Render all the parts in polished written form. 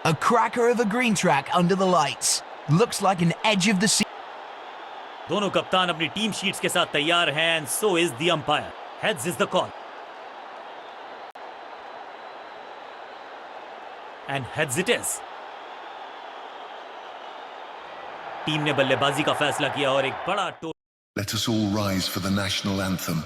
A cracker of a green track under the lights. Looks like an edge of the seat. दोनों कप्तान अपनी team sheets के साथ तैयार हैं and so is the umpire. Heads is the call. And heads it is. Team ने बल्लेबाजी का फैसला किया और एक बड़ा Let us all rise for the national anthem.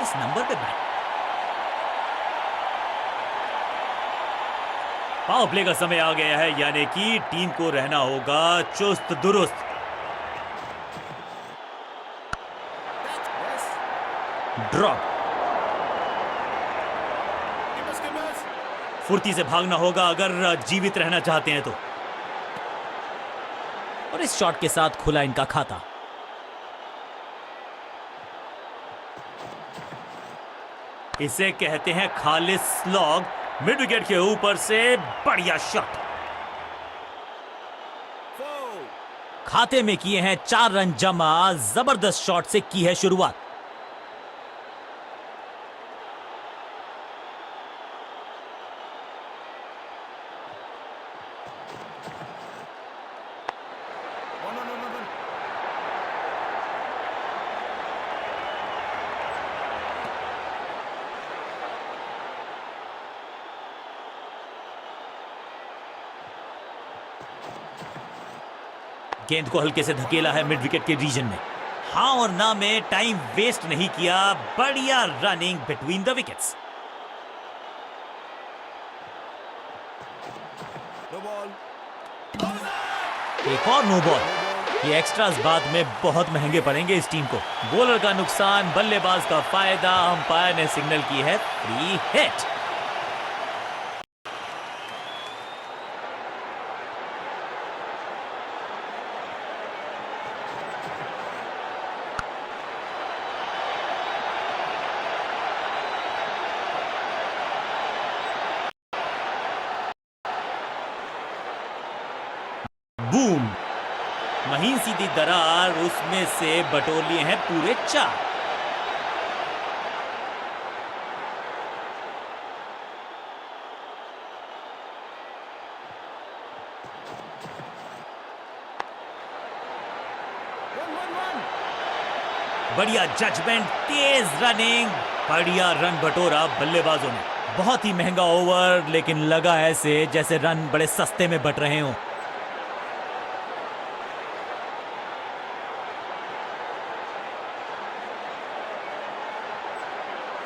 इस नंबर पे बैट. पावर प्ले का समय आ गया है, यानी कि टीम को रहना होगा चुस्त दुरुस्त. ड्रॉप. फुर्ती से भागना होगा अगर जीवित रहना चाहते हैं तो. और इस शॉट के साथ खुला इनका खाता. इसे कहते हैं खालिस स्लॉग. मिड विकेट के ऊपर से बढ़िया शॉट. खाते में किए हैं 4 रन जमा. जबरदस्त शॉट से की है शुरुआत. गेंद को हल्के से धकेला है मिड विकेट के रीजन में. हाँ और ना में टाइम वेस्ट नहीं किया. बढ़िया रनिंग बिटवीन द विकेट्स. एक और नो बॉल. ये एक्स्ट्रास बाद में बहुत महंगे पड़ेंगे इस टीम को. बॉलर का नुकसान, बल्लेबाज का फायदा. अंपायर ने सिग्नल की है फ्री हिट. बूम. महीन सीधी दरार, उसमें से बटोर लिए हैं पूरे 4. बढ़िया जजमेंट, तेज रनिंग, बढ़िया रन बटोरा बल्लेबाजों ने. बहुत ही महंगा ओवर, लेकिन लगा ऐसे जैसे रन बड़े सस्ते में बट रहे हों.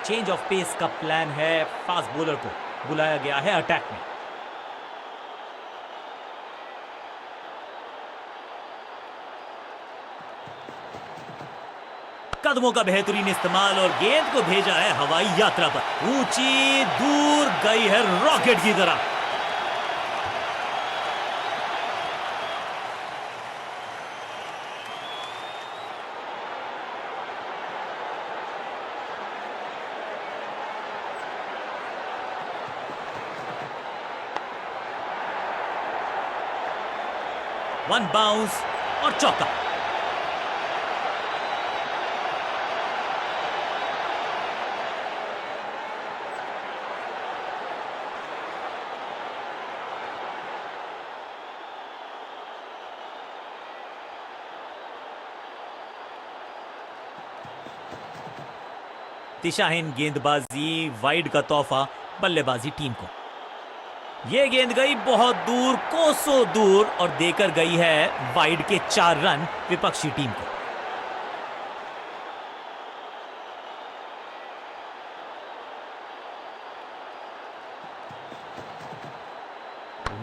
चेंज ऑफ पेस का प्लान है. फास्ट बॉलर को बुलाया गया है अटैक में. कदमों का बेहतरीन इस्तेमाल और गेंद को भेजा है हवाई यात्रा पर. ऊंची दूर गई है रॉकेट की तरह. वन बाउंस और चौका. दिशाहीन गेंदबाजी, वाइड का तोहफा बल्लेबाजी टीम को. ये गेंद गई बहुत दूर, कोसों दूर, और देकर गई है वाइड के 4 रन विपक्षी टीम को.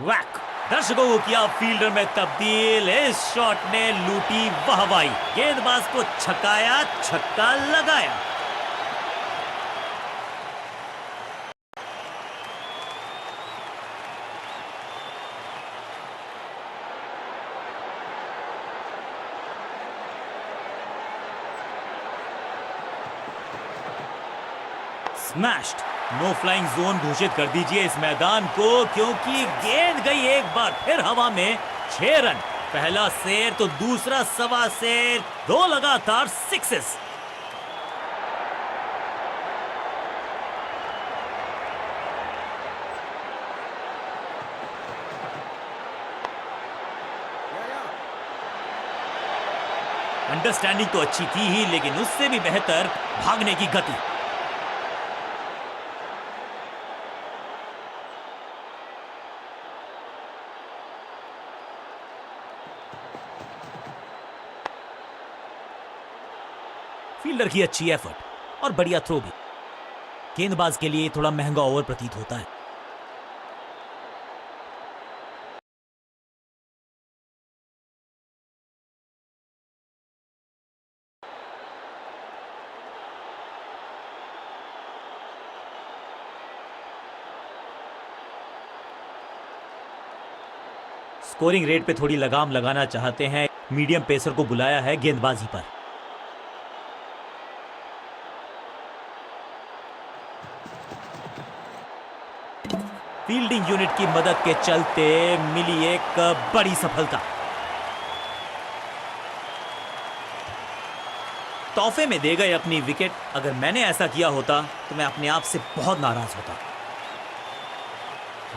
वैक. दर्शकों को किया फील्डर में तब्दील। इस शॉट ने लूटी वाहवाही, गेंदबाज को छकाया, छक्का लगाया। स्मैश्ड। नो फ्लाइंग जोन घोषित कर दीजिए इस मैदान को, क्योंकि गेंद गई एक बार फिर हवा में। 6 रन, पहला शेर तो दूसरा सवा शेर, 2 लगातार सिक्सेस। अंडरस्टैंडिंग तो अच्छी थी ही, लेकिन उससे भी बेहतर भागने की गति। फील्डर की अच्छी एफर्ट और बढ़िया थ्रो भी। गेंदबाज के लिए थोड़ा महंगा ओवर प्रतीत होता है। स्कोरिंग रेट पे थोड़ी लगाम लगाना चाहते हैं, मीडियम पेसर को बुलाया है गेंदबाजी पर। फील्डिंग यूनिट की मदद के चलते मिली एक बड़ी सफलता। तोहफे में दे गए अपनी विकेट। अगर मैंने ऐसा किया होता तो मैं अपने आप से बहुत नाराज होता।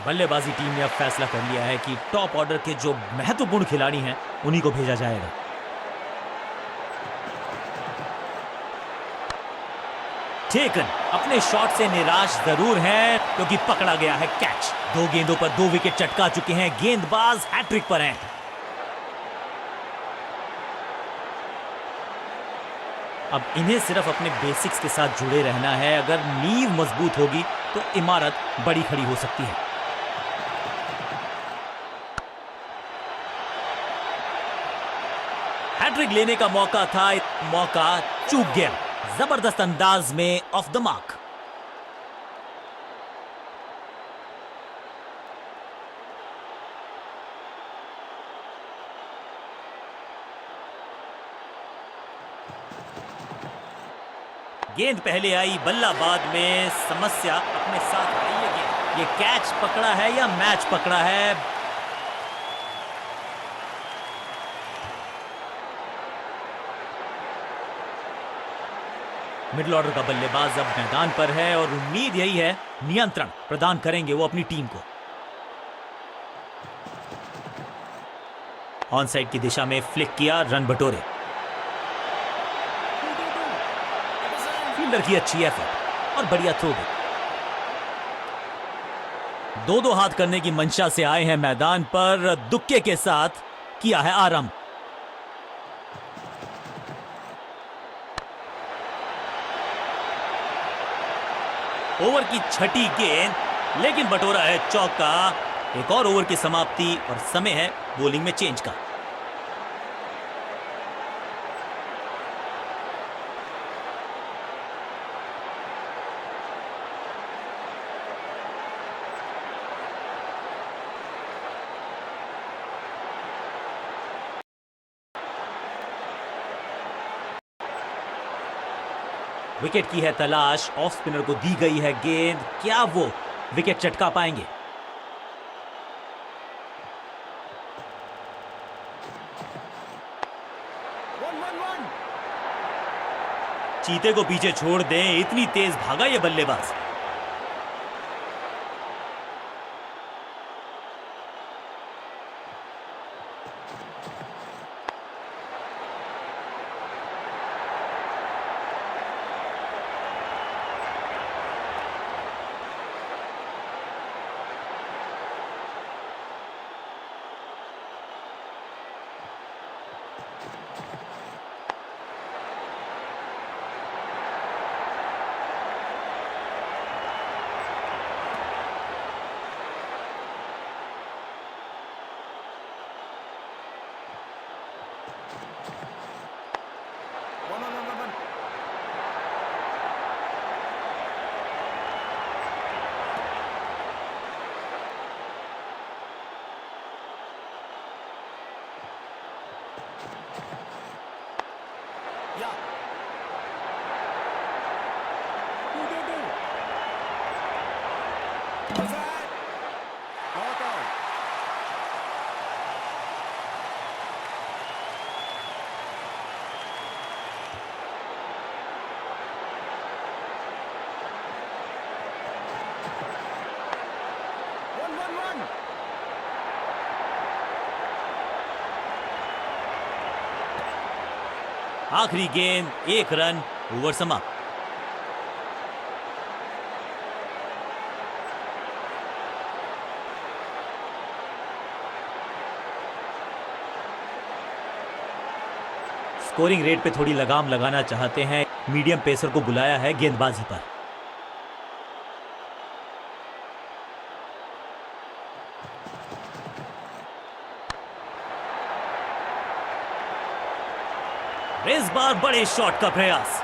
बल्लेबाजी टीम ने अब फैसला कर लिया है कि टॉप ऑर्डर के जो महत्वपूर्ण खिलाड़ी हैं उन्हीं को भेजा जाएगा। टेकन अपने शॉट से निराश जरूर हैं, क्योंकि पकड़ा गया है कैच। 2 गेंदों पर 2 विकेट चटका चुके हैं गेंदबाज, हैट्रिक पर हैं। अब इन्हें सिर्फ अपने बेसिक्स के साथ जुड़े रहना है। अगर नींव मजबूत होगी तो इमारत बड़ी खड़ी हो सकती है। हैट्रिक लेने का मौका था, मौका चूक गया। जबरदस्त अंदाज में ऑफ द मार्क। गेंद पहले आई, बल्ला बाद में। समस्या अपने साथ आई है गेंद। ये कैच पकड़ा है या मैच पकड़ा है? मिडिल ऑर्डर का बल्लेबाज अब मैदान पर है और उम्मीद यही है नियंत्रण प्रदान करेंगे वो अपनी टीम को। ऑन साइड की दिशा में फ्लिक किया, रन बटोरे। फील्डर की अच्छी एफर्ट और बढ़िया थ्रो भी। 2-2 हाथ करने की मंशा से आए हैं मैदान पर, दुक्के के साथ किया है आरंभ। ओवर की छठी गेंद, लेकिन बटोरा है चौका। एक और ओवर की समाप्ति और समय है बॉलिंग में चेंज का। विकेट की है तलाश, ऑफ स्पिनर को दी गई है गेंद। क्या वो विकेट चटका पाएंगे? चीते को पीछे छोड़ दें, इतनी तेज भागा ये बल्लेबाज। आखिरी गेंद, 1 रन, ओवर समाप्त। स्कोरिंग रेट पे थोड़ी लगाम लगाना चाहते हैं, मीडियम पेसर को बुलाया है गेंदबाजी पर। इस बार बड़े शॉट का प्रयास।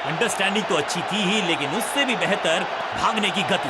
अंडरस्टैंडिंग तो अच्छी थी ही, लेकिन उससे भी बेहतर भागने की गति।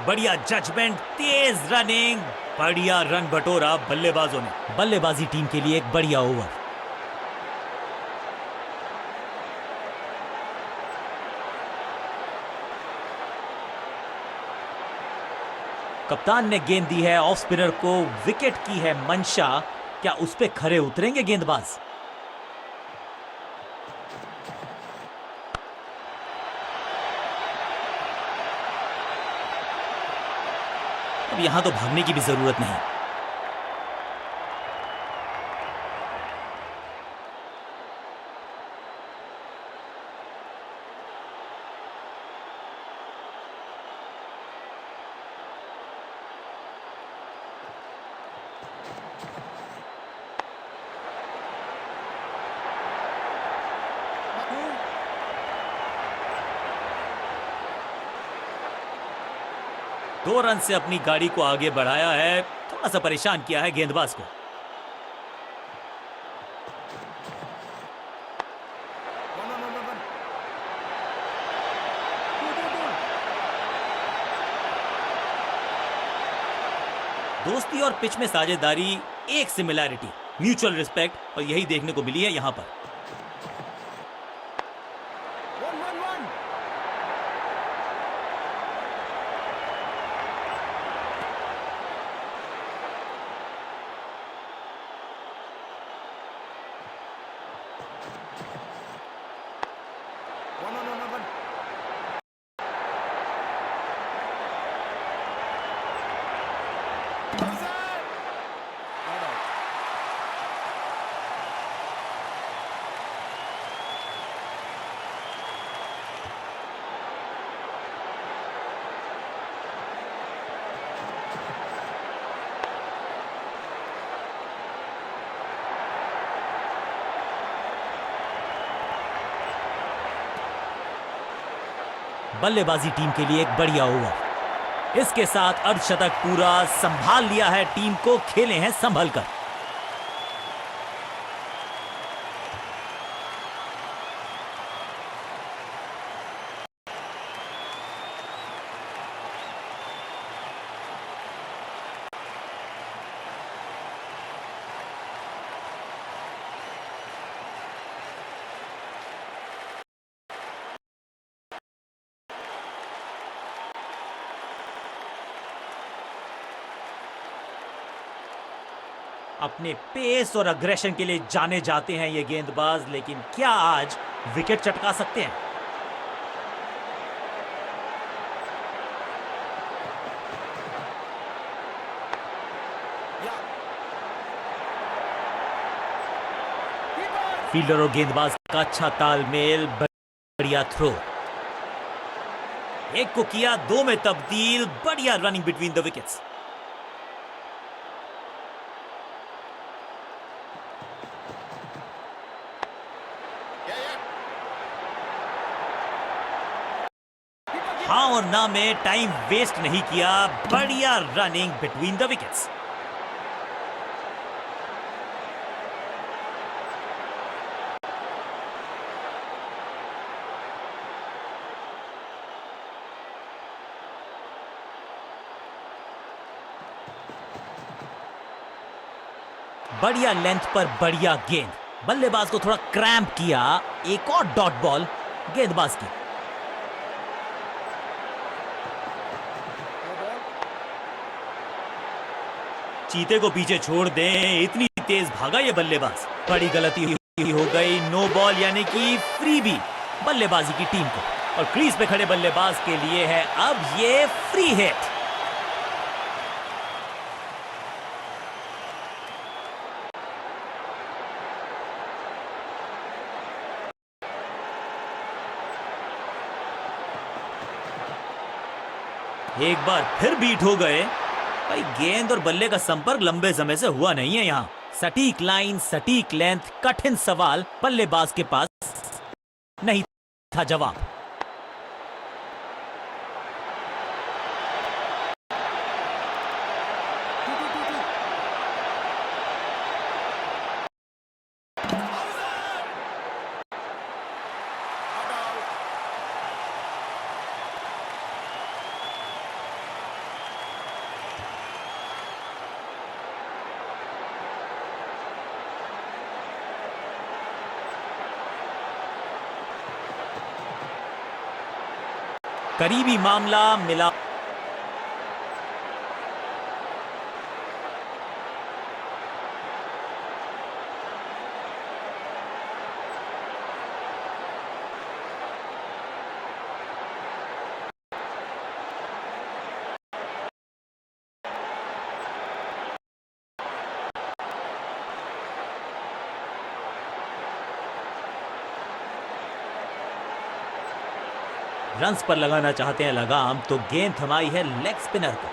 बढ़िया जजमेंट, तेज रनिंग, बढ़िया रन बटोरा बल्लेबाजों ने। बल्लेबाजी टीम के लिए एक बढ़िया ओवर। कप्तान ने गेंद दी है ऑफ स्पिनर को, विकेट की है मंशा। क्या उस पे खरे उतरेंगे गेंदबाज? अब यहां तो भागने की भी जरूरत नहीं। दो रन से अपनी गाड़ी को आगे बढ़ाया है, थोड़ा सा परेशान किया है गेंदबाज को। दोस्ती और पिच में साझेदारी, एक सिमिलैरिटी, म्यूचुअल रिस्पेक्ट, और यही देखने को मिली है यहां पर। बल्लेबाजी टीम के लिए एक बढ़िया ओवर। इसके साथ अर्धशतक पूरा, संभाल लिया है टीम को, खेले हैं संभल कर। अपने पेस और अग्रेशन के लिए जाने जाते हैं ये गेंदबाज, लेकिन क्या आज विकेट चटका सकते हैं? फील्डर और गेंदबाज का अच्छा तालमेल, बढ़िया थ्रो। एक को किया दो में तब्दील, बढ़िया रनिंग बिटवीन द विकेट्स। हाँ और ना में टाइम वेस्ट नहीं किया, बढ़िया रनिंग बिटवीन द विकेट्स। बढ़िया लेंथ पर बढ़िया गेंद, बल्लेबाज को थोड़ा क्रैम्प किया। एक और डॉट बॉल गेंदबाज की। चीते को पीछे छोड़ दें, इतनी तेज भागा ये बल्लेबाज। बड़ी गलती हो गई, नो बॉल यानी कि फ्री भी बल्लेबाजी की टीम को, और क्रीज पे खड़े बल्लेबाज के लिए है अब ये फ्री हिट। एक बार फिर बीट हो गए। भाई गेंद और बल्ले का संपर्क लंबे समय से हुआ नहीं है यहां। सटीक लाइन, सटीक लेंथ, कठिन सवाल, बल्लेबाज के पास नहीं था जवाब। करीबी मामला मिला। रन्स पर लगाना चाहते हैं लगाम, तो गेंद थमाई है लेग स्पिनर को।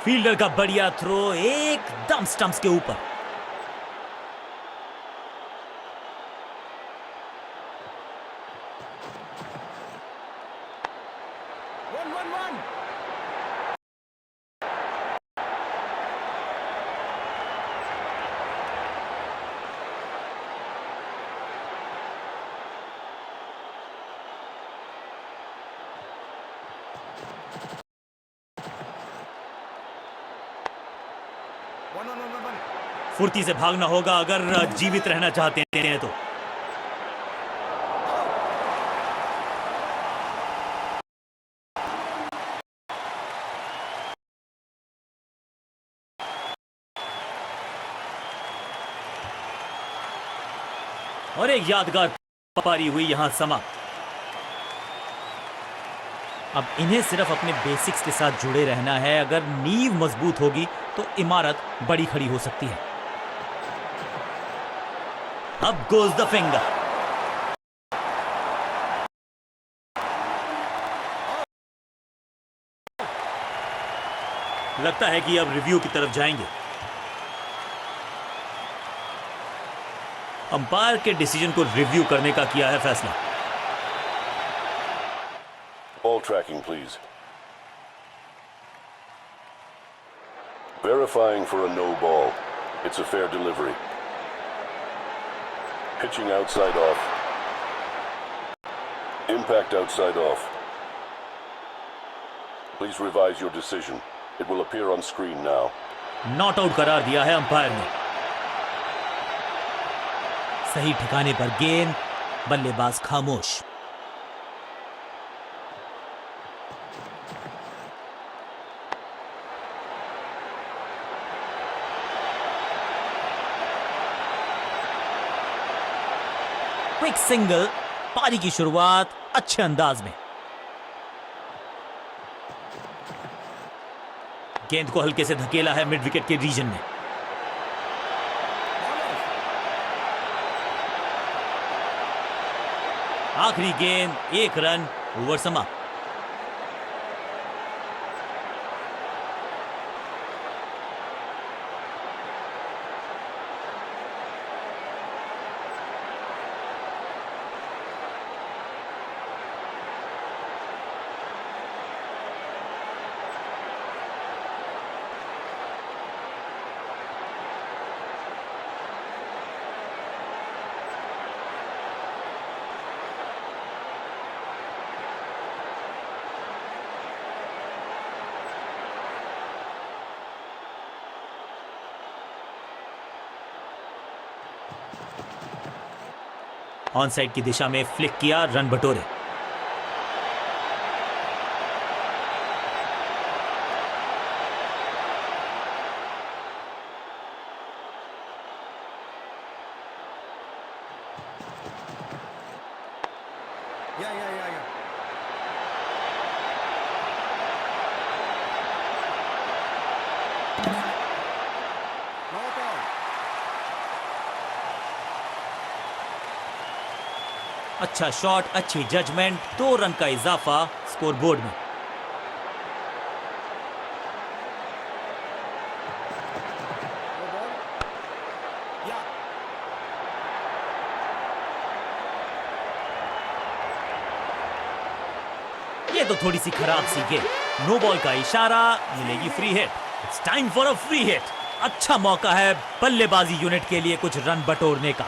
फील्डर का बढ़िया थ्रो एकदम स्टंप्स के ऊपर। फुर्ती से भागना होगा अगर जीवित रहना चाहते हैं तो। और एक यादगार पारी हुई यहां समाप्त। अब इन्हें सिर्फ अपने बेसिक्स के साथ जुड़े रहना है। अगर नींव मजबूत होगी तो इमारत बड़ी खड़ी हो सकती है। अब गोज द फिंगर। लगता है कि अब रिव्यू की तरफ जाएंगे। अंपायर के डिसीजन को रिव्यू करने का किया है फैसला। Ball tracking, please. Verifying for a no ball. It's a fair delivery. Pitching outside off. Impact outside off. Please revise your decision. It will appear on screen now. Not out करार दिया है umpire ने। सही ठिकाने पर गेंद, बल्लेबाज खामोश। क्विक सिंगल, पारी की शुरुआत अच्छे अंदाज में। गेंद को हल्के से धकेला है मिड विकेट के रीजन में। आखिरी गेंद, 1 रन, ओवर समाप्त। ऑन साइड की दिशा में फ्लिक किया, रन बटोरे। अच्छा शॉट, अच्छी जजमेंट, 2 रन का इजाफा स्कोरबोर्ड में। ये तो थोड़ी सी खराब सी गेंद, नो बॉल का इशारा, मिलेगी free hit. It's time for a free hit. अच्छा मौका है बल्लेबाजी यूनिट के लिए कुछ रन बटोरने का।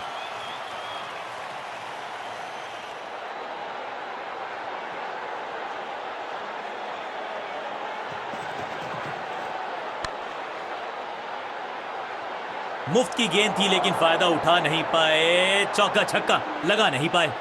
मुफ्त की गेंद थी लेकिन फायदा उठा नहीं पाए, चौका छक्का लगा नहीं पाए।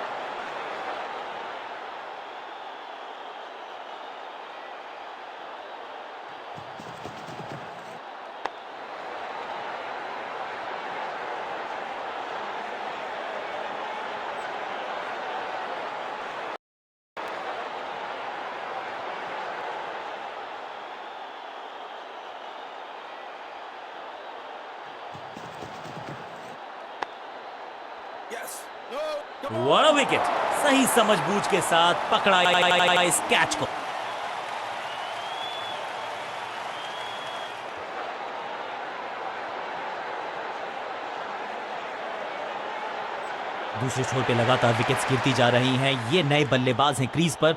What a wicket! सही समझबूझ के साथ पकड़ा इस कैच को। दूसरे छोर पे लगातार विकेट्स गिरती जा रही हैं। ये नए बल्लेबाज हैं क्रीज पर,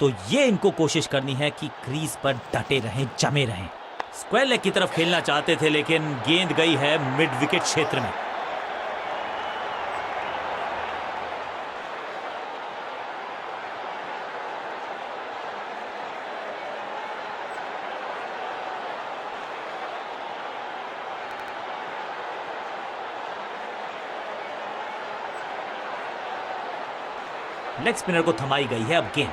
तो ये इनको कोशिश करनी है कि क्रीज पर डटे रहें, जमे रहें। स्क्वायर लेग की तरफ खेलना चाहते थे लेकिन गेंद गई है मिड विकेट क्षेत्र में। लेग स्पिनर को थमाई गई है अब गेंद।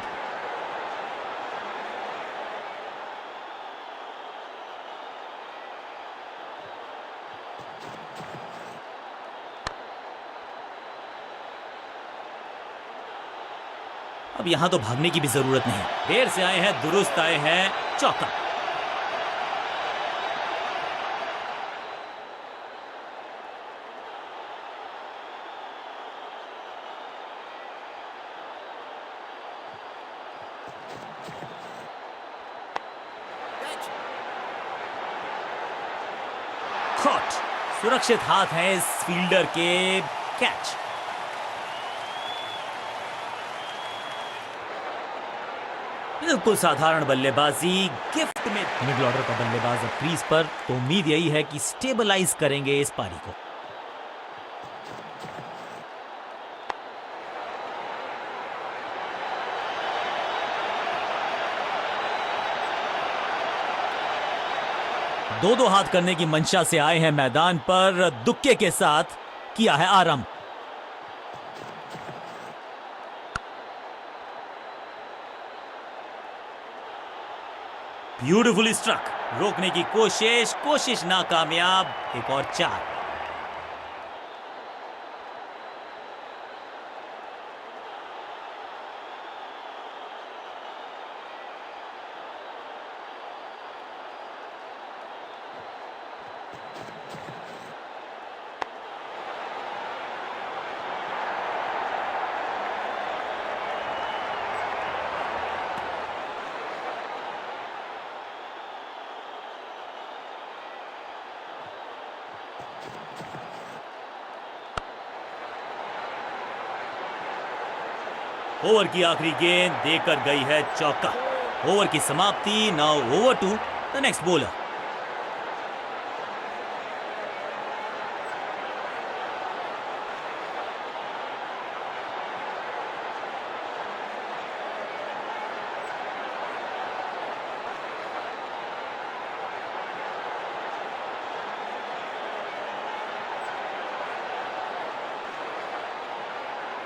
अब यहां तो भागने की भी जरूरत नहीं, देर से आए हैं, दुरुस्त आए हैं, चौका। कॉट, सुरक्षित हाथ हैं इस फील्डर के, कैच। बिल्कुल साधारण बल्लेबाजी, गिफ्ट में। मिडिल ऑर्डर का बल्लेबाज अब क्रीज पर, तो उम्मीद यही है कि स्टेबलाइज करेंगे इस पारी को। दो हाथ करने की मंशा से आए हैं मैदान पर, दुक्के के साथ किया है आरंभ। ब्यूटीफुली स्ट्रक, रोकने की कोशिश नाकामयाब। एक और 4। ओवर की आखिरी गेंद देकर गई है चौका। ओवर की समाप्ति। Now over to the next bowler.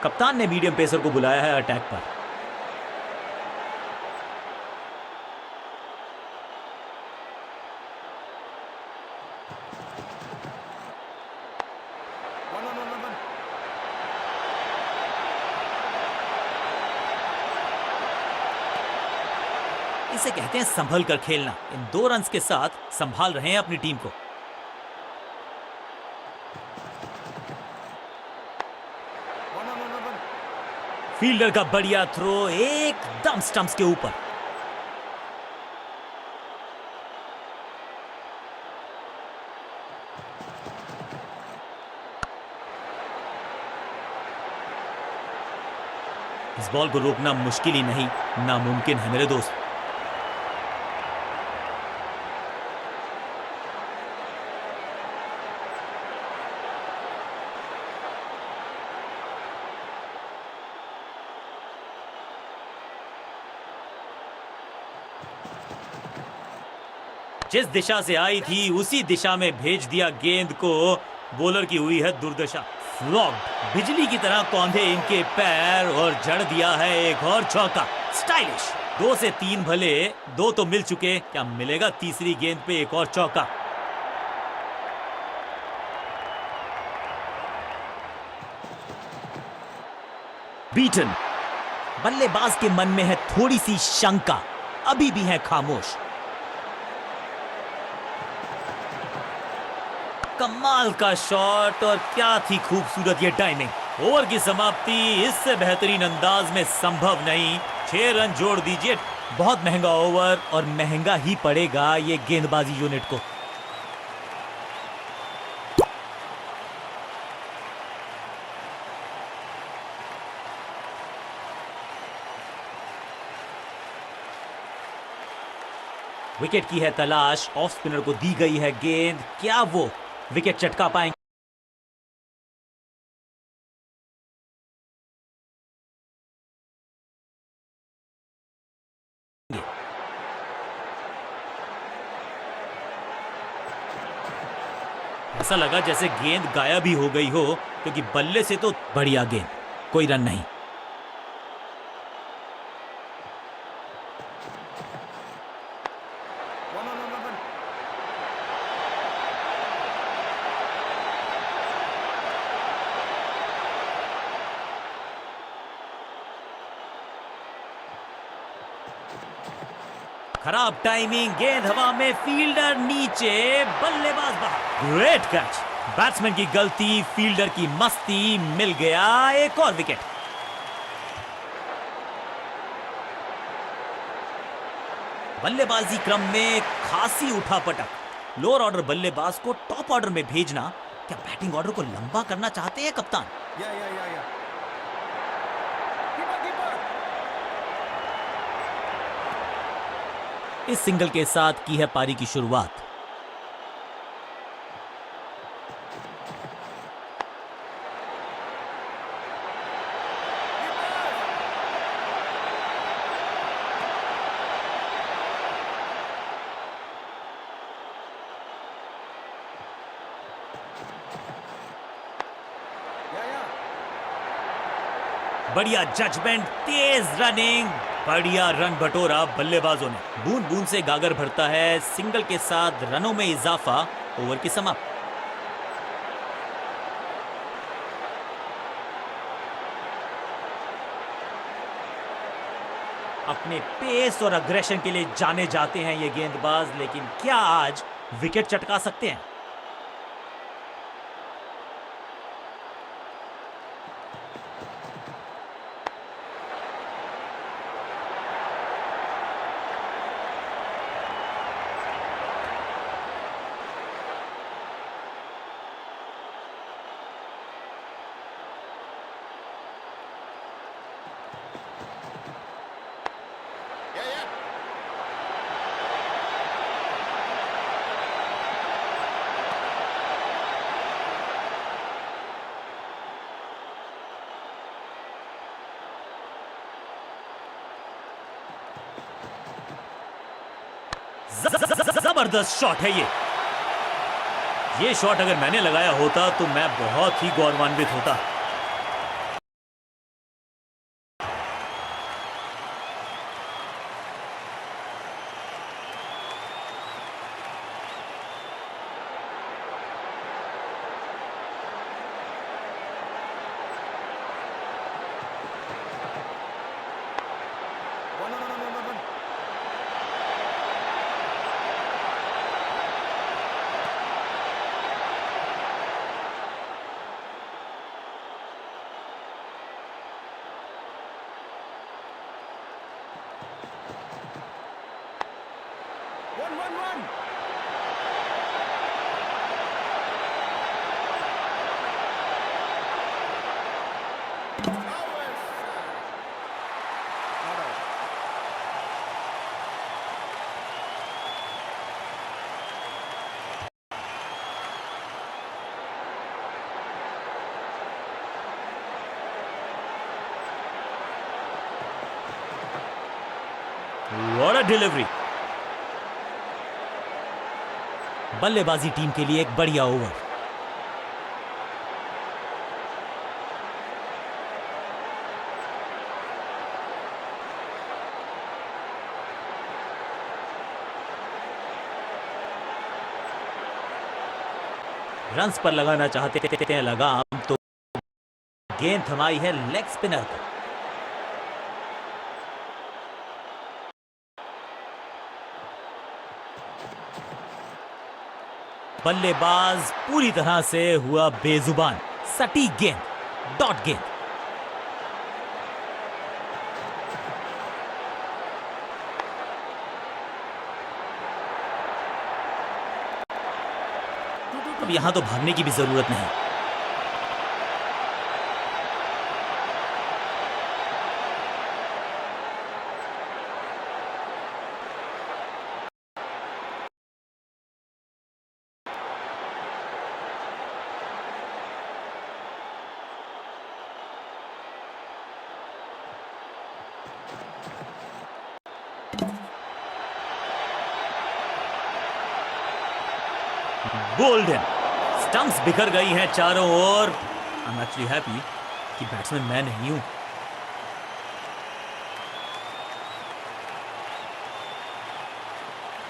कप्तान ने मीडियम पेसर को बुलाया है अटैक पर। इसे कहते हैं संभल कर खेलना। इन 2 रन्स के साथ संभाल रहे हैं अपनी टीम को। फील्डर का बढ़िया थ्रो एकदम स्टंप्स के ऊपर। इस बॉल को रोकना मुश्किल ही नहीं, नामुमकिन है मेरे दोस्त। जिस दिशा से आई थी उसी दिशा में भेज दिया गेंद को। बॉलर की हुई है दुर्दशा। फ्लॉग्ड बिजली की तरह कौंधे इनके पैर और जड़ दिया है एक और चौका। स्टाइलिश। 2 से 3 भले, 2 तो मिल चुके, क्या मिलेगा तीसरी गेंद पे एक और चौका। बीटन। बल्लेबाज के मन में है थोड़ी सी शंका, अभी भी है खामोश। कमाल का शॉट और क्या थी खूबसूरत ये टाइमिंग। ओवर की समाप्ति इससे बेहतरीन अंदाज में संभव नहीं। 6 रन जोड़ दीजिए। बहुत महंगा ओवर और महंगा ही पड़ेगा ये गेंदबाजी यूनिट को। विकेट की है तलाश। ऑफ स्पिनर को दी गई है गेंद। क्या वो विकेट चटका पाएंगे? ऐसा लगा जैसे गेंद गायब ही हो गई हो, क्योंकि बल्ले से तो बढ़िया गेंद, कोई रन नहीं। खराब टाइमिंग। गेंद हवा में, फील्डर नीचे, बल्लेबाज बाहर। Great catch. बैट्समैन की गलती, फील्डर की मस्ती, मिल गया एक और विकेट। बल्लेबाजी क्रम में खासी उठापटक। लोअर ऑर्डर बल्लेबाज को टॉप ऑर्डर में भेजना। क्या बैटिंग ऑर्डर को लंबा करना चाहते हैं कप्तान? इस सिंगल के साथ की है पारी की शुरुआत। बढ़िया जजमेंट, तेज रनिंग, बढ़िया रन बटोरा बल्लेबाजों ने। बूंद बूंद से गागर भरता है। सिंगल के साथ रनों में इजाफा। ओवर की समाप्ति। अपने पेस और अग्रेशन के लिए जाने जाते हैं ये गेंदबाज, लेकिन क्या आज विकेट चटका सकते हैं? जबरदस्त शॉट है ये शॉट अगर मैंने लगाया होता तो मैं बहुत ही गौरवान्वित होता। What a delivery! बल्लेबाजी टीम के लिए एक बढ़िया ओवर। रन्स पर लगाना चाहते हैं लगाम तो गेंद थमाई है लेग स्पिनर को। बल्लेबाज पूरी तरह से हुआ बेजुबान। सटीक गेंद, डॉट गेंद। अब यहां तो भागने की भी जरूरत नहीं। गोल्डन स्टंप्स बिखर गई हैं चारों ओर। आई एम एक्चुअली हैप्पी कि बैट्समैन मैं नहीं हूं।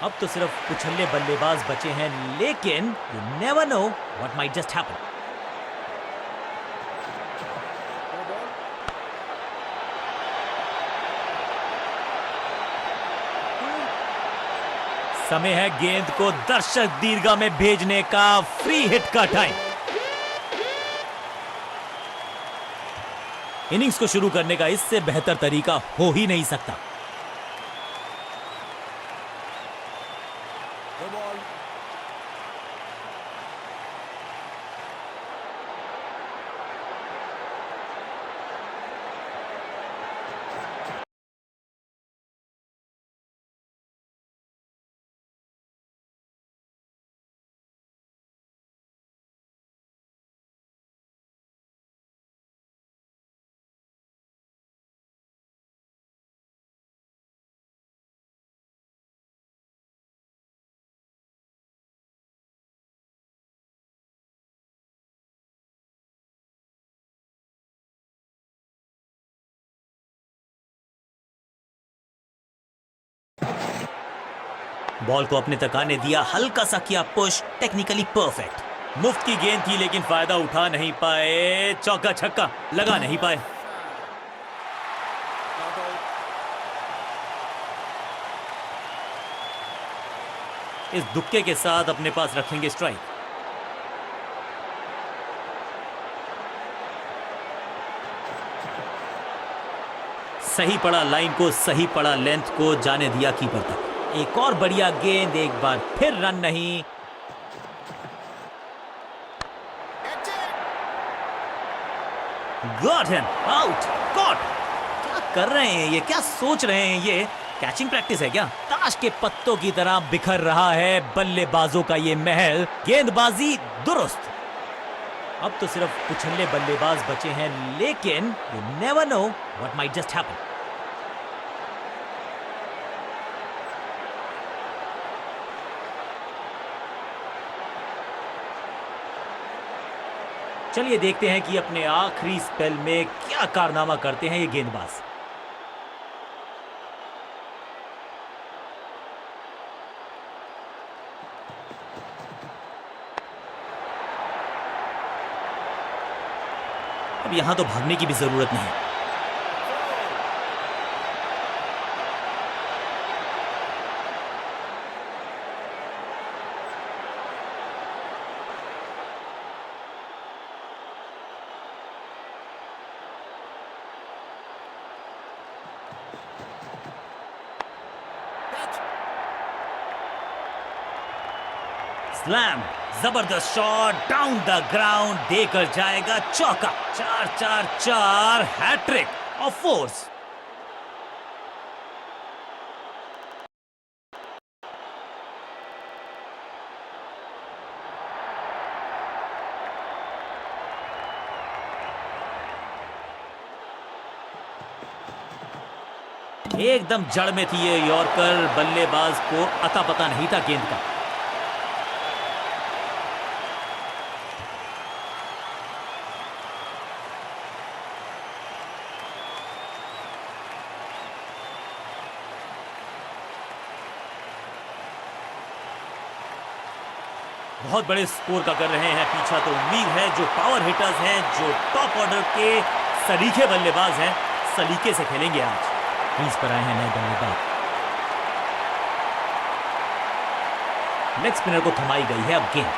अब तो सिर्फ उछल्ले बल्लेबाज बचे हैं, लेकिन you never know what might just happen. समय है गेंद को दर्शक दीर्घा में भेजने का। फ्री हिट का टाइम। इनिंग्स को शुरू करने का इससे बेहतर तरीका हो ही नहीं सकता। बॉल को अपने तक आने दिया, हल्का सा किया पुश, टेक्निकली परफेक्ट। मुफ्त की गेंद थी लेकिन फायदा उठा नहीं पाए। चौका छक्का लगा नहीं पाए। इस दुक्के के साथ अपने पास रखेंगे स्ट्राइक। सही पड़ा लाइन को, सही पड़ा लेंथ को, जाने दिया कीपर तक। एक और बढ़िया गेंद, एक बार फिर रन नहीं। Got him out. गॉट, क्या कर रहे हैं ये, क्या सोच रहे हैं ये? कैचिंग प्रैक्टिस है क्या? ताश के पत्तों की तरह बिखर रहा है बल्लेबाजों का ये महल। गेंदबाजी दुरुस्त। अब तो सिर्फ उछल्ले बल्लेबाज बचे हैं, लेकिन you never know what might just happen. चलिए देखते हैं कि अपने आखिरी स्पेल में क्या कारनामा करते हैं ये गेंदबाज। अब यहां तो भागने की भी जरूरत नहीं। स्लैम, जबरदस्त शॉट डाउन द ग्राउंड, देकर जाएगा चौका। 4-4-4 हैट्रिक ऑफ फोर्स। एकदम जड़ में थी ये यॉर्कर, बल्लेबाज को अता पता नहीं था गेंद का। बहुत बड़े स्कोर का कर रहे हैं पीछा, तो उम्मीद है जो पावर हिटर्स हैं, जो टॉप ऑर्डर के सलीखे बल्लेबाज हैं, सलीके से खेलेंगे आज। क्रीज पर आए हैं नए बल्लेबाज। लेग स्पिनर को थमाई गई है अब गेंद।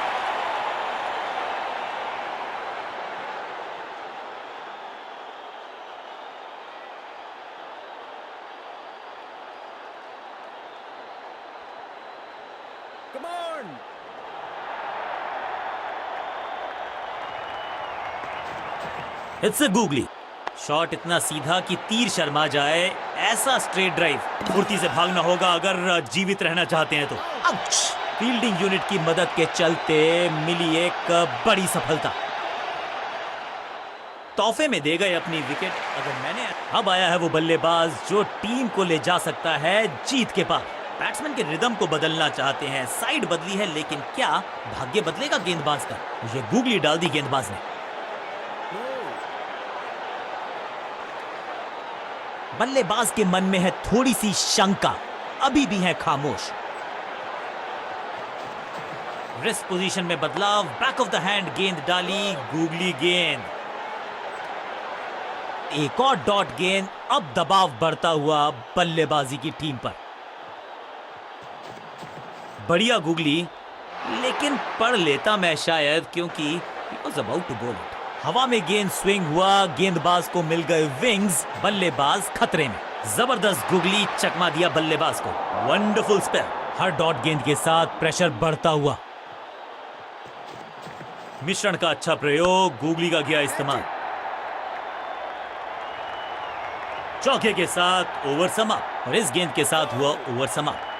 इट्स अ गूगली शॉट, इतना सीधा कि तीर शर्मा जाए, ऐसा स्ट्रेट ड्राइव। फुर्ती से भागना होगा अगर जीवित रहना चाहते हैं तो। आउच! फील्डिंग यूनिट की मदद के चलते मिली एक बड़ी सफलता। तोहफे में दे गए अपनी विकेट। अब आया है वो बल्लेबाज जो टीम को ले जा सकता है जीत के पार। बैट्समैन के रिदम को बदलना चाहते हैं, साइड बदली है, लेकिन क्या भाग्य बदलेगा गेंदबाज का? ये गूगली डाल दी गेंदबाज ने। बल्लेबाज के मन में है थोड़ी सी शंका, अभी भी है खामोश। रिस्ट पोजीशन में बदलाव, बैक ऑफ द हैंड गेंद डाली, गूगली गेंद। एक और डॉट गेंद, अब दबाव बढ़ता हुआ बल्लेबाजी की टीम पर। बढ़िया गूगली, लेकिन पढ़ लेता मैं शायद, क्योंकि he was about to bowl it। हवा में गेंद स्विंग हुआ, गेंदबाज को मिल गए विंग्स, बल्लेबाज खतरे में। जबरदस्त गूगली, चकमा दिया बल्लेबाज को। Wonderful spell. हर डॉट गेंद के साथ प्रेशर बढ़ता हुआ। मिश्रण का अच्छा प्रयोग, गूगली का गया इस्तेमाल। चौके के साथ ओवर समाप्त, और इस गेंद के साथ हुआ ओवर समाप्त।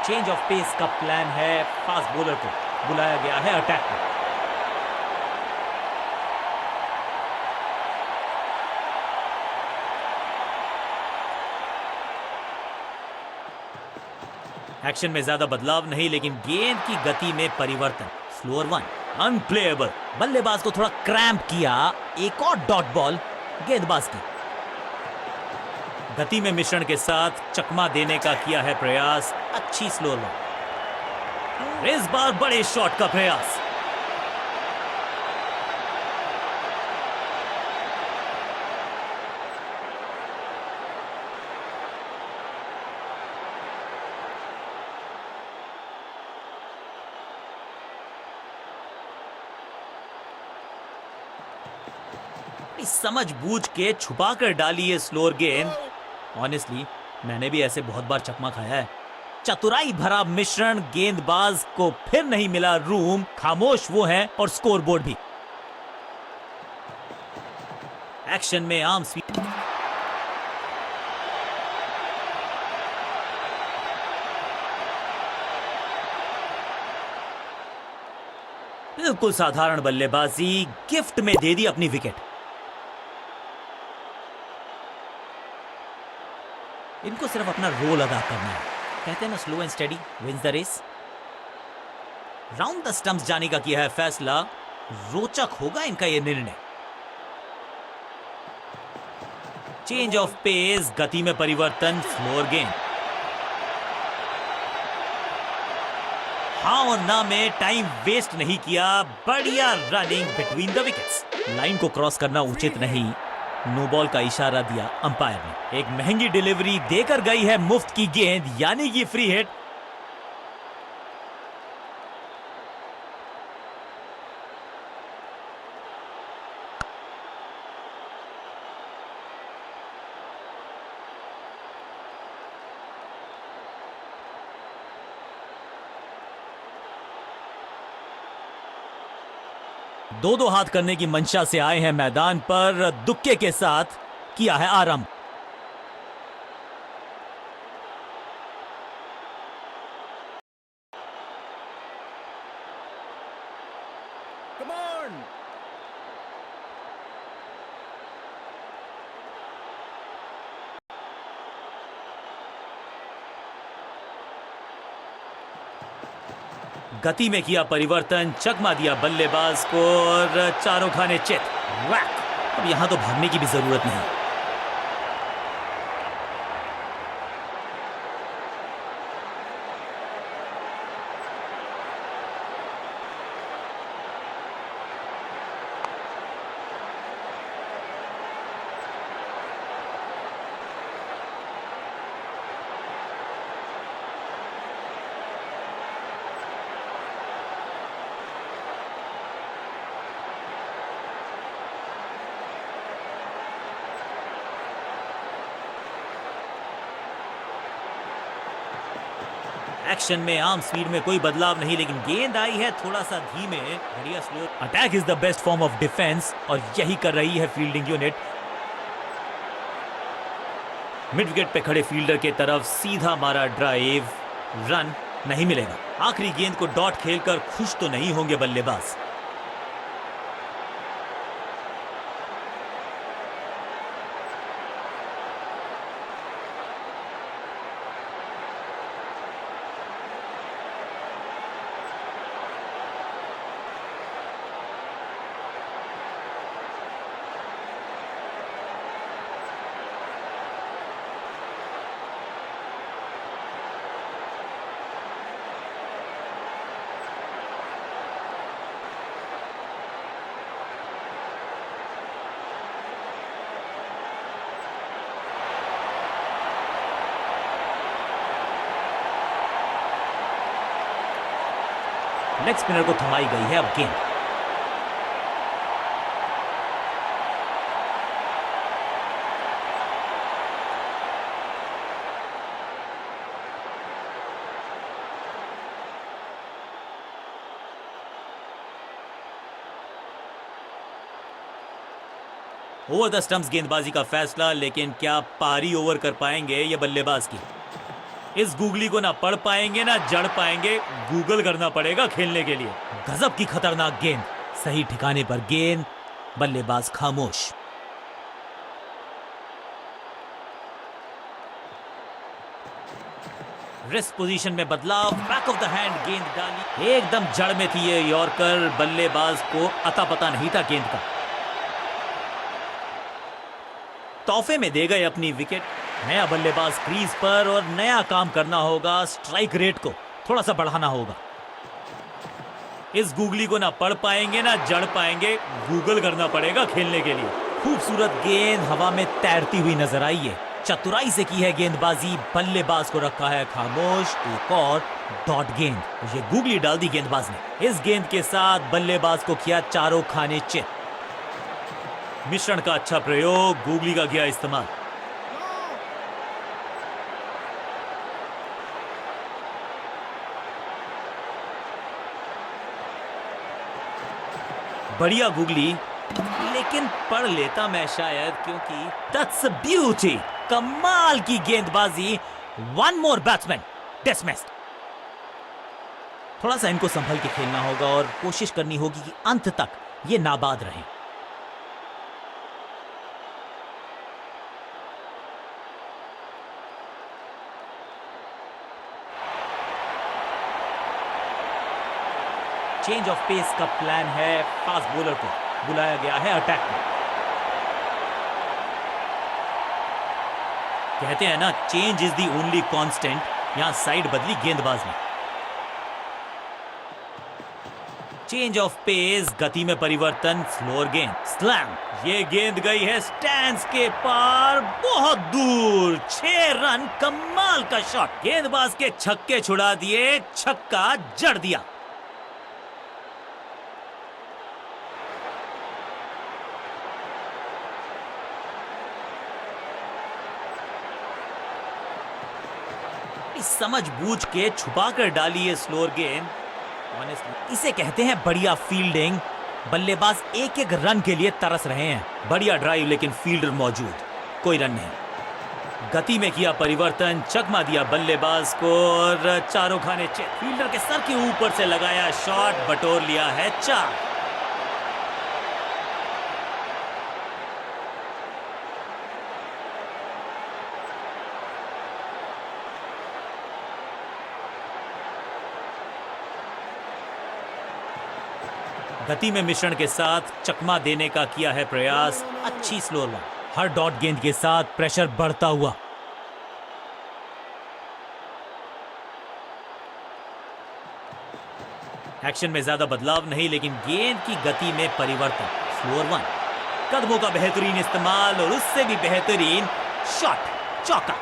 चेंज ऑफ पेस का प्लान है, फास्ट बॉलर को बुलाया गया है अटैक में। एक्शन में ज्यादा बदलाव नहीं, लेकिन गेंद की गति में परिवर्तन। Slower one, unplayable. बल्लेबाज को थोड़ा क्रैम्प किया, एक और डॉट बॉल गेंदबाज की। गति में मिश्रण के साथ चकमा देने का किया है प्रयास, अच्छी स्लोअर वन। इस बार बड़े शॉट का प्रयास। समझ बूझ के छुपा कर डाली है स्लोअर गेंद। ऑनेस्टली मैंने भी ऐसे बहुत बार चकमा खाया है। चतुराई भरा मिश्रण, गेंदबाज को फिर नहीं मिला रूम, खामोश वो है और स्कोरबोर्ड भी। एक्शन में आर्म स्वीप। बिल्कुल साधारण बल्लेबाजी, गिफ्ट में दे दी अपनी विकेट। इनको सिर्फ अपना रोल अदा करना है। कहते हैं ना, slow and steady wins the race. Round the stumps जाने का किया है फैसला। रोचक होगा इनका यह निर्णय। चेंज ऑफ पेस, गति में परिवर्तन, फ्लोर गेंद। हाँ और ना में टाइम वेस्ट नहीं किया। बढ़िया running between the wickets. Line को क्रॉस करना उचित नहीं, नो बॉल का इशारा दिया अंपायर ने। एक महंगी डिलीवरी देकर गई है मुफ्त की गेंद, यानी कि फ्री हिट। दो हाथ करने की मंशा से आए हैं मैदान पर। दुक्के के साथ किया है आरंभ। गति में किया परिवर्तन, चकमा दिया बल्लेबाज को और चारों खाने चित। वैक। अब यहां तो भागने की भी जरूरत नहीं। एक्शन में आर्म स्पीड में कोई बदलाव नहीं, लेकिन गेंद आई है थोड़ा सा धीमे। बढ़िया slow. Attack is the best form of defence और यही कर रही है फील्डिंग यूनिट। मिड विकेट पे खड़े फील्डर के तरफ सीधा मारा ड्राइव, रन नहीं मिलेगा। आखिरी गेंद को डॉट खेलकर खुश तो नहीं होंगे बल्लेबाज। लेग स्पिनर को थमाई गई है अब गेंद। ओवर द स्टंप्स गेंदबाजी का फैसला, लेकिन क्या पारी ओवर कर पाएंगे ये बल्लेबाज की। इस गूगली को ना पढ़ पाएंगे ना जड़ पाएंगे, गूगल करना पड़ेगा खेलने के लिए। गजब की खतरनाक गेंद, सही ठिकाने पर गेंद, बल्लेबाज खामोश। रिस्ट पोजीशन में बदलाव, बैक ऑफ द हैंड गेंद डाली। एकदम जड़ में थी ये यॉर्कर, बल्लेबाज को अता पता नहीं था गेंद का। तोहफे में दे गए अपनी विकेट। नया बल्लेबाज क्रीज पर और नया काम करना होगा। स्ट्राइक रेट को थोड़ा सा बढ़ाना होगा। इस गूगली को ना पढ़ पाएंगे ना जड़ पाएंगे, गूगल करना पड़ेगा खेलने के लिए। खूबसूरत गेंद हवा में तैरती हुई नजर आई है। चतुराई से की है गेंदबाजी, बल्लेबाज को रखा है खामोश। एक और डॉट गेंद, ये गूगली डाल दी गेंदबाज ने। इस गेंद के साथ बल्लेबाज को किया चारों खाने चित। मिश्रण का अच्छा प्रयोग, गूगली का किया इस्तेमाल। बढ़िया गूगली, लेकिन पढ़ लेता मैं शायद, क्योंकि दैट्स अ ब्यूटी। कमाल की गेंदबाजी। One more batsman dismissed. थोड़ा सा इनको संभल के खेलना होगा और कोशिश करनी होगी कि अंत तक ये नाबाद रहें। चेंज ऑफ पेस का प्लान है, फास्ट बॉलर को बुलाया गया है अटैक में। कहते हैं ना, change is the only constant. यहां साइड बदली गेंदबाज ने। चेंज ऑफ पेस, गति में परिवर्तन, स्लोअर गेंद, स्लैम। ये गेंद गई है स्टैंड्स के पार, बहुत दूर। 6 रन, कमाल का शॉट। गेंदबाज के छक्के छुड़ा दिए, छक्का जड़ दिया। समझबूझ के छुपा कर डाली है स्लोअर गेंद। ऑनेस्टली इसे कहते हैं बढ़िया फील्डिंग। बल्लेबाज एक एक रन के लिए तरस रहे हैं। बढ़िया ड्राइव, लेकिन फील्डर मौजूद, कोई रन नहीं। गति में किया परिवर्तन, चकमा दिया बल्लेबाज को और चारों खाने चेक। फील्डर के सर के ऊपर से लगाया शॉट, बटोर लिया है 4। गति में मिश्रण के साथ चकमा देने का किया है प्रयास। अच्छी स्लोअर वन। हर डॉट गेंद के साथ प्रेशर बढ़ता हुआ। एक्शन में ज्यादा बदलाव नहीं, लेकिन गेंद की गति में परिवर्तन। स्लोअर वन, कदमों का बेहतरीन इस्तेमाल और उससे भी बेहतरीन शॉट, चौका।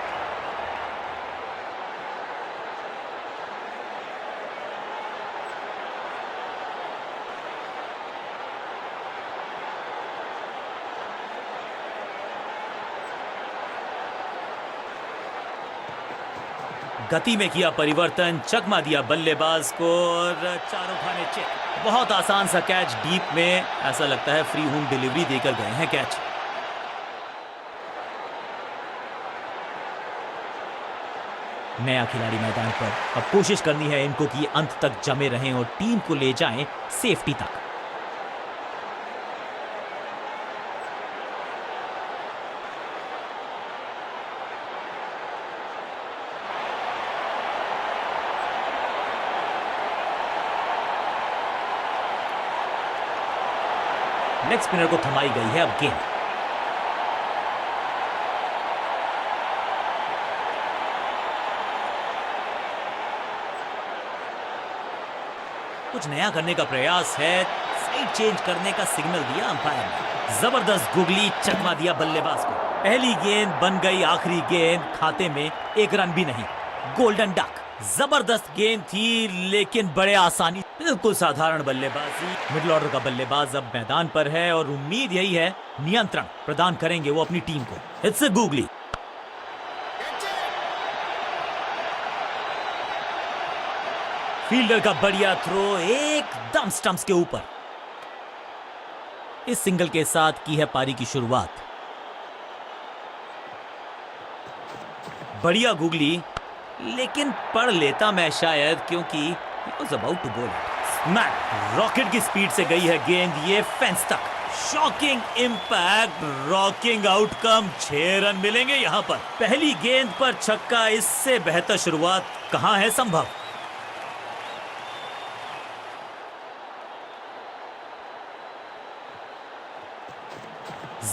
गति में किया परिवर्तन, चकमा दिया बल्लेबाज को और चारों खाने चेक। बहुत आसान सा कैच डीप में, ऐसा लगता है फ्री होम डिलीवरी देकर गए हैं कैच। नया खिलाड़ी मैदान पर, अब कोशिश करनी है इनको कि अंत तक जमे रहें और टीम को ले जाएं सेफ्टी तक। लेग स्पिनर को थमाई गई है अब गेंद। कुछ नया करने का प्रयास है, साइड चेंज करने का सिग्नल दिया अंपायर ने। जबरदस्त गुगली, चकमा दिया बल्लेबाज को। पहली गेंद बन गई आखिरी गेंद, खाते में 1 रन भी नहीं। Golden duck. जबरदस्त गेंद थी, लेकिन बड़े आसानी, बिल्कुल साधारण बल्लेबाजी। मिडिल ऑर्डर का बल्लेबाज अब मैदान पर है और उम्मीद यही है नियंत्रण प्रदान करेंगे वो अपनी टीम को। It's a googly. फील्डर का बढ़िया थ्रो, एकदम स्टंप्स के ऊपर। इस सिंगल के साथ की है पारी की शुरुआत। बढ़िया गुगली, लेकिन पढ़ लेता मैं शायद, क्योंकि he was about to bowl it. Smack, rocket की स्पीड से गई है गेंद, ये फेंस तक। Shocking impact, rocking outcome. 6 run मिलेंगे यहां पर। पहली गेंद पर छक्का, इससे बेहतर शुरुआत कहां है संभव।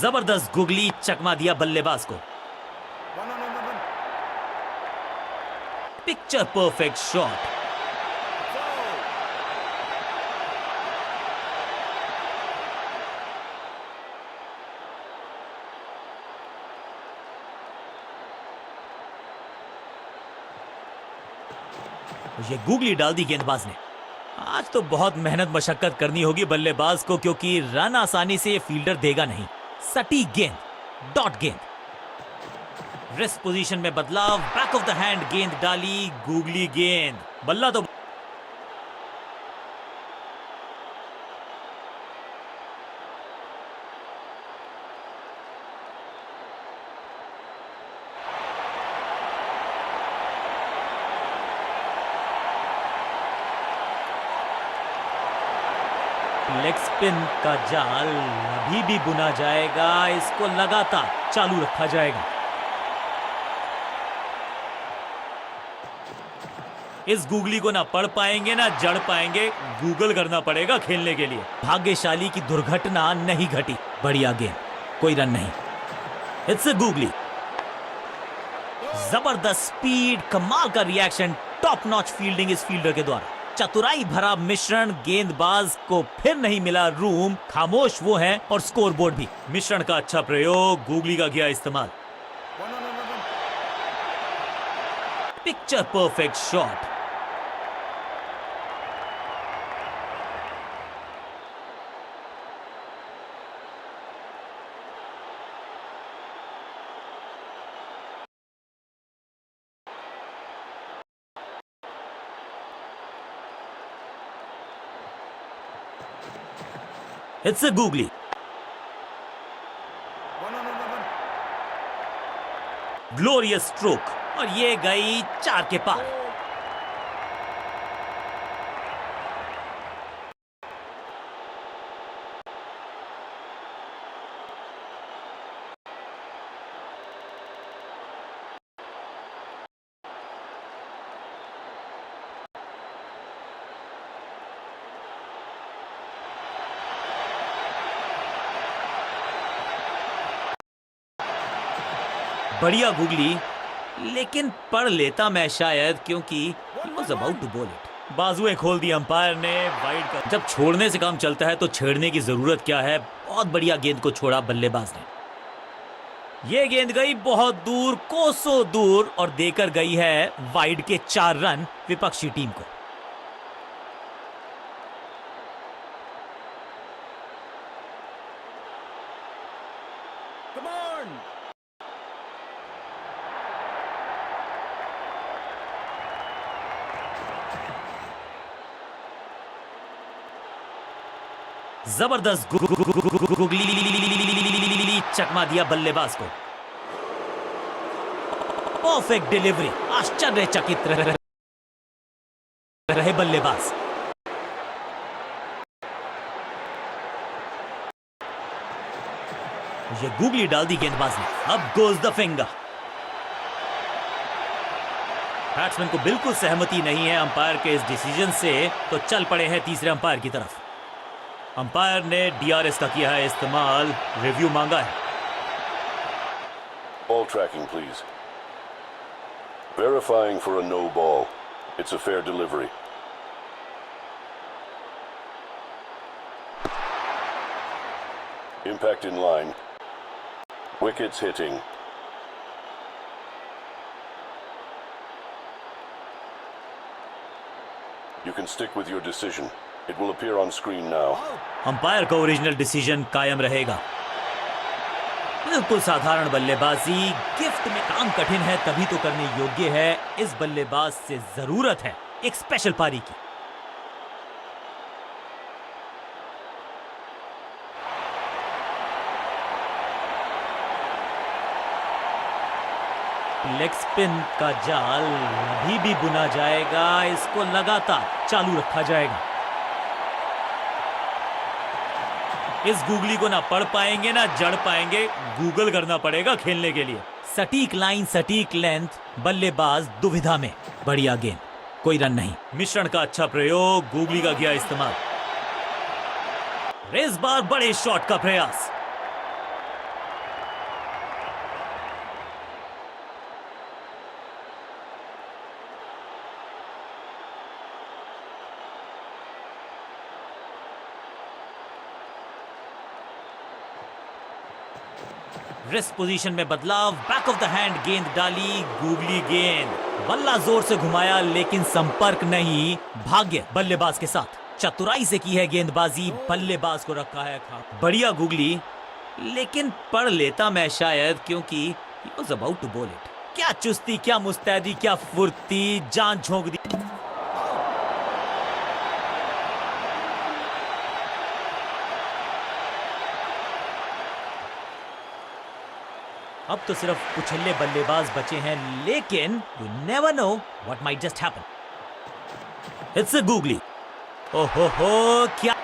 जबरदस्त गुगली, चकमा दिया बल्लेबाज को। Picture perfect shot. ये गुगली डाल दी गेंदबाज ने। आज तो बहुत मेहनत मशक्कत करनी होगी बल्लेबाज को, क्योंकि रन आसानी से ये फील्डर देगा नहीं। सटीक गेंद, डॉट गेंद। रेस्ट पोजीशन में बदलाव, बैक ऑफ द हैंड गेंद डाली, गुगली गेंद। बल्ला तो लेग स्पिन का जाल अभी भी बुना जाएगा, इसको लगातार चालू रखा जाएगा। इस गूगली को ना पढ़ पाएंगे ना जड़ पाएंगे, गूगल करना पड़ेगा खेलने के लिए। भाग्यशाली की दुर्घटना नहीं घटी। बढ़िया गेम, कोई रन नहीं। It's a googly. जबरदस्त स्पीड, कमाल का रिएक्शन, टॉप नॉच फील्डिंग इस फील्डर के द्वारा। चतुराई भरा मिश्रण, गेंदबाज को फिर नहीं मिला रूम, खामोश वो हैं और स्कोरबोर्ड भी। मिश्रण का अच्छा प्रयोग, गूगली का किया इस्तेमाल। Picture perfect shot. It's a googly. Glorious stroke और ये गई 4 के पार। बढ़िया गूगली, लेकिन पढ़ लेता मैं शायद, क्योंकि he was about to bowl it। बाजुएं खोल दी अंपायर ने, वाइड का। जब छोड़ने से काम चलता है तो छेड़ने की जरूरत क्या है। बहुत बढ़िया गेंद को छोड़ा बल्लेबाज ने। ये गेंद गई बहुत दूर, कोसों दूर, और देकर गई है वाइड के 4 रन विपक्षी टीम को। जबरदस्त गूगली चकमा दिया बल्लेबाज को। परफेक्ट डिलीवरी, आश्चर्यचकित रहे बल्लेबाज। ये गूगली डाल दी गेंदबाज ने। अब गोज द फिंगर। बैट्समैन को बिल्कुल सहमति नहीं है अंपायर के इस डिसीजन से, तो चल पड़े हैं तीसरे अंपायर की तरफ। अंपायर ने डीआरएस का किया है इस्तेमाल, रिव्यू मांगा है। Ball tracking, please. Verifying for a no ball. It's a fair delivery. Impact in line. Wickets hitting. You can stick with your decision. It will appear on screen now. Umpire का original decision कायम रहेगा। बिल्कुल साधारण बल्लेबाजी, gift में काम कठिन है तभी तो करने योग्य है। इस बल्लेबाज से जरूरत है एक स्पेशल पारी की। लेग स्पिन का जाल अभी भी बुना जाएगा, इसको लगातार चालू रखा जाएगा। इस गूगली को ना पढ़ पाएंगे ना जड़ पाएंगे, गूगल करना पड़ेगा खेलने के लिए। सटीक लाइन, सटीक लेंथ, बल्लेबाज दुविधा में। बढ़िया गेंद, कोई रन नहीं। मिश्रण का अच्छा प्रयोग, गूगली का किया इस्तेमाल। इस बार बड़े शॉट का प्रयास। रेस्ट पोजीशन में बदलाव, बैक ऑफ द हैंड गेंद डाली, गूगली गेंद, बल्ला जोर से घुमाया लेकिन संपर्क नहीं। भाग्य बल्लेबाज के साथ, चतुराई से की है गेंदबाजी, बल्लेबाज को रखा है खाप। बढ़िया गूगली, लेकिन पढ़ लेता मैं शायद, क्योंकि he was about to bowl it। क्या चुस्ती, क्या मुस्तैदी, क्या फुर्ती, जान झोंक दी। अब तो सिर्फ उछल्ले बल्लेबाज बचे हैं, लेकिन you never know what might just happen. It's a googly. ओहो हो, क्या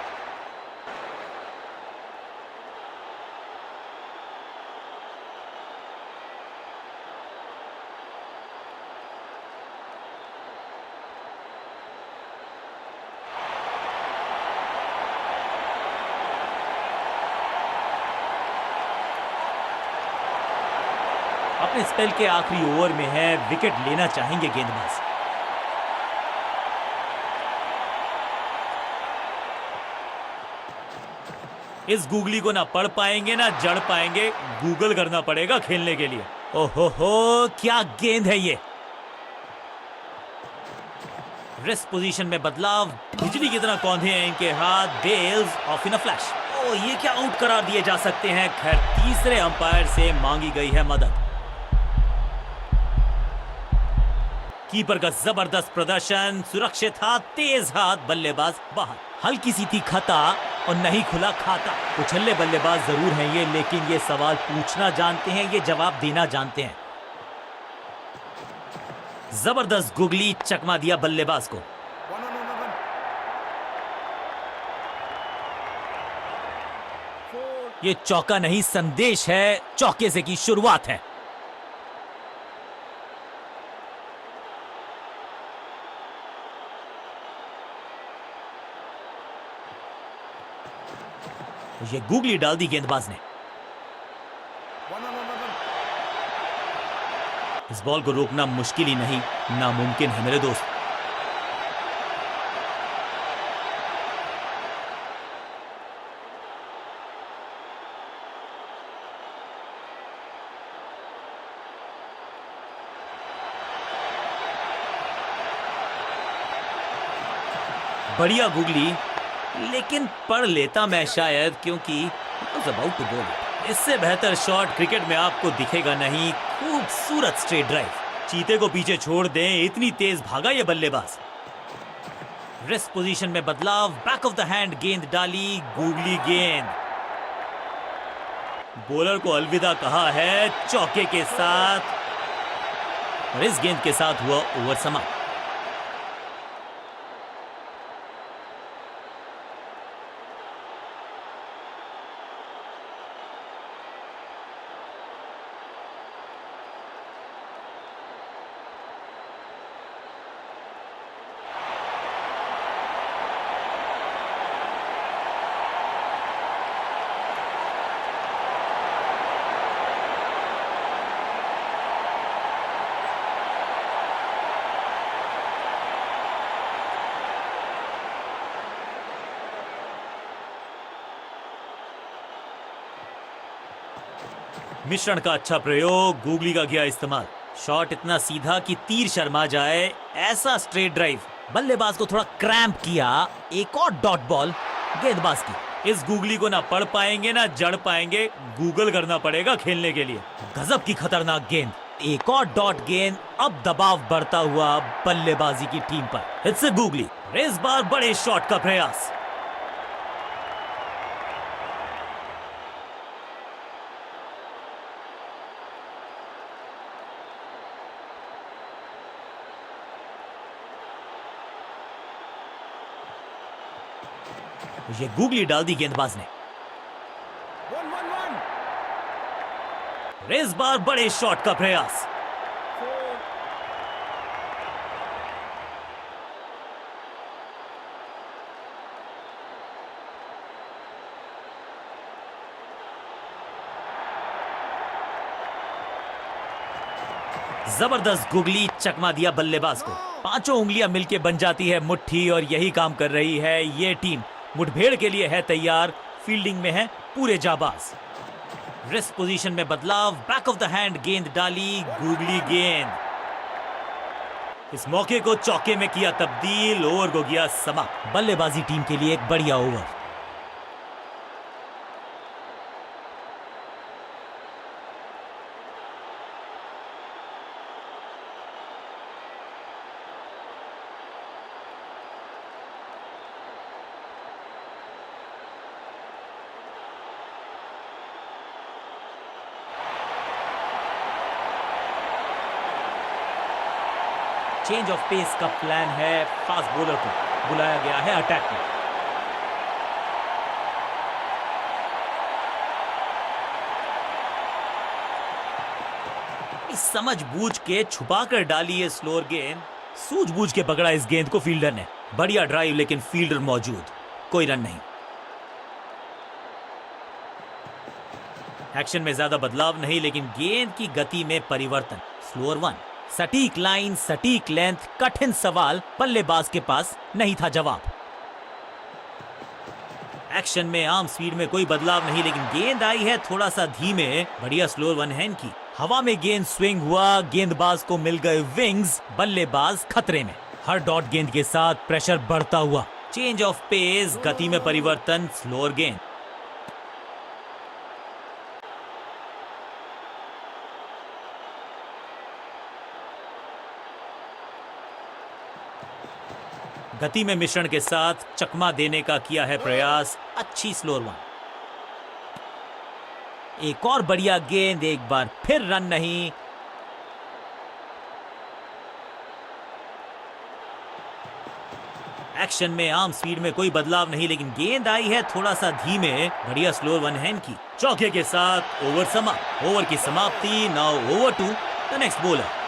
अपने स्पेल के आखिरी ओवर में है, विकेट लेना चाहेंगे गेंदबाज। इस गूगली को ना पढ़ पाएंगे ना जड़ पाएंगे, गूगल करना पड़ेगा खेलने के लिए। ओहो हो, क्या गेंद है ये। रेस्ट पोजीशन में बदलाव, बिजली की तरह कौंधे हैं इनके हाथ। Bells of in a flash. ओ, ये क्या आउट करार दिए जा सकते हैं। खैर, तीसरे अंपायर से मांगी गई है मदद। कीपर का जबरदस्त प्रदर्शन, सुरक्षित हाथ, तेज हाथ, बल्लेबाज बाहर। हल्की सी थी खता और नहीं खुला खाता। उछल्ले बल्लेबाज जरूर हैं ये, लेकिन ये सवाल पूछना जानते हैं, ये जवाब देना जानते हैं। जबरदस्त गुगली, चकमा दिया बल्लेबाज को। ये चौका नहीं, संदेश है, चौके से की शुरुआत है। ये गूगली डाल दी गेंदबाज ने। इस बॉल को रोकना मुश्किल ही नहीं, नामुमकिन है मेरे दोस्त। बढ़िया गूगली, लेकिन पढ़ लेता मैं शायद, क्योंकि अबाउट टू बॉल। इससे बेहतर शॉट क्रिकेट में आपको दिखेगा नहीं। खूबसूरत स्ट्रेट ड्राइव, चीते को पीछे छोड़ दें, इतनी तेज भागा ये बल्लेबाज। रेस्ट पोजीशन में बदलाव, बैक ऑफ द हैंड गेंद डाली, गूगली गेंद। बॉलर को अलविदा कहा है चौके के साथ, और इस गेंद के साथ हुआ ओवर समाप्त। मिश्रण का अच्छा प्रयोग, गूगली का किया इस्तेमाल। शॉट इतना सीधा कि तीर शर्मा जाए, ऐसा स्ट्रेट ड्राइव। बल्लेबाज को थोड़ा क्रैम्प किया। एक और डॉट बॉल गेंदबाज की। इस गूगली को ना पढ़ पाएंगे ना जड़ पाएंगे, गूगल करना पड़ेगा खेलने के लिए। गजब की खतरनाक गेंद। एक और डॉट गेंद। अब दबाव बढ़ता हुआ बल्लेबाजी की टीम पर। It's googly. इस बार बड़े शॉट का प्रयास। ये गूगली डाल दी गेंदबाज ने। इस बार बड़े शॉट का प्रयास। जबरदस्त गुगली, चकमा दिया बल्लेबाज को। पांचों उंगलियां मिलके बन जाती है मुट्ठी, और यही काम कर रही है ये टीम। मुठभेड़ के लिए है तैयार, फील्डिंग में है पूरे जाबाज। रेस्ट पोजीशन में बदलाव, बैक ऑफ द हैंड गेंद डाली, गूगली गेंद। इस मौके को चौके में किया तब्दील, ओवर को किया समाप्त। बल्लेबाजी टीम के लिए एक बढ़िया ओवर। चेंज ऑफ पेस का प्लान है। फास्ट बॉलर को बुलाया गया है अटैक में। इस समझबूझ के छुपा कर डाली है स्लोअर गेंद। सूझबूझ के पकड़ा इस गेंद को फील्डर ने। बढ़िया ड्राइव, लेकिन फील्डर मौजूद, कोई रन नहीं। एक्शन में ज्यादा बदलाव नहीं, लेकिन गेंद की गति में परिवर्तन। Slower one. सटीक लाइन, सटीक लेंथ, कठिन सवाल, बल्लेबाज के पास नहीं था जवाब। एक्शन में आर्म स्पीड में कोई बदलाव नहीं, लेकिन गेंद आई है थोड़ा सा धीमे। बढ़िया स्लोअर वन हैंड की। हवा में गेंद स्विंग हुआ, गेंदबाज को मिल गए विंग्स, बल्लेबाज खतरे में। हर डॉट गेंद के साथ प्रेशर बढ़ता हुआ। चेंज ऑफ पेस, गति में परिवर्तन, स्लोअर गेंद। गति में मिश्रण के साथ चकमा देने का किया है प्रयास। अच्छी स्लोअर वन। एक और बढ़िया गेंद, एक बार फिर रन नहीं। एक्शन में आर्म स्पीड में कोई बदलाव नहीं, लेकिन गेंद आई है थोड़ा सा धीमे। बढ़िया स्लोअर वन हैंड की। चौके के साथ ओवर समाप्त। ओवर की समाप्ति। Now over to the next bowler.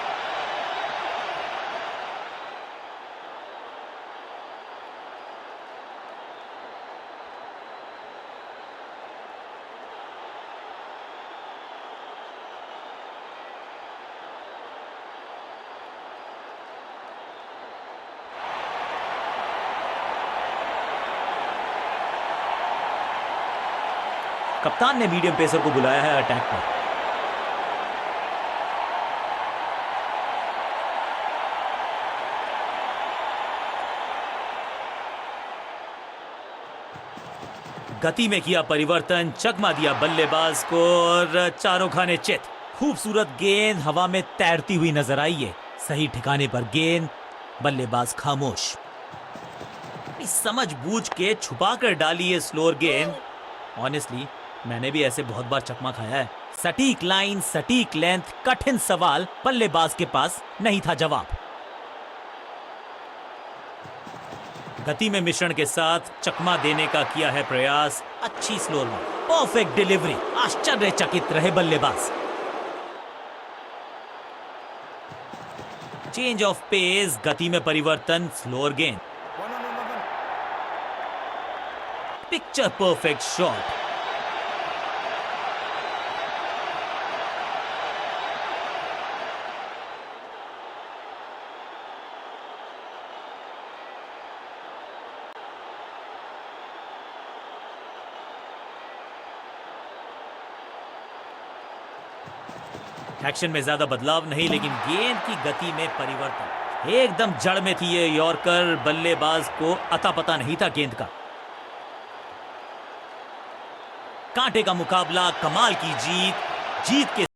कप्तान ने मीडियम पेसर को बुलाया है अटैक पर। गति में किया परिवर्तन, चकमा दिया बल्लेबाज को और चारों खाने चित। खूबसूरत गेंद हवा में तैरती हुई नजर आई है। सही ठिकाने पर गेंद, बल्लेबाज खामोश। समझ बूझ के छुपा कर डाली है स्लोअर गेंद। ऑनेस्टली मैंने भी ऐसे बहुत बार चकमा खाया है। सटीक लाइन, सटीक लेंथ, कठिन सवाल, बल्लेबाज के पास नहीं था जवाब। गति में मिश्रण के साथ चकमा देने का किया है प्रयास। अच्छी स्लोअर वन। Perfect delivery. आश्चर्यचकित रहे बल्लेबाज। चेंज ऑफ पेस, गति में परिवर्तन, स्लोअर गेंद। Picture perfect shot. एक्शन में ज्यादा बदलाव नहीं, लेकिन गेंद की गति में परिवर्तन। एकदम जड़ में थी ये यॉर्कर। बल्लेबाज को अता पता नहीं था गेंद का। कांटे का मुकाबला, कमाल की जीत। जीत के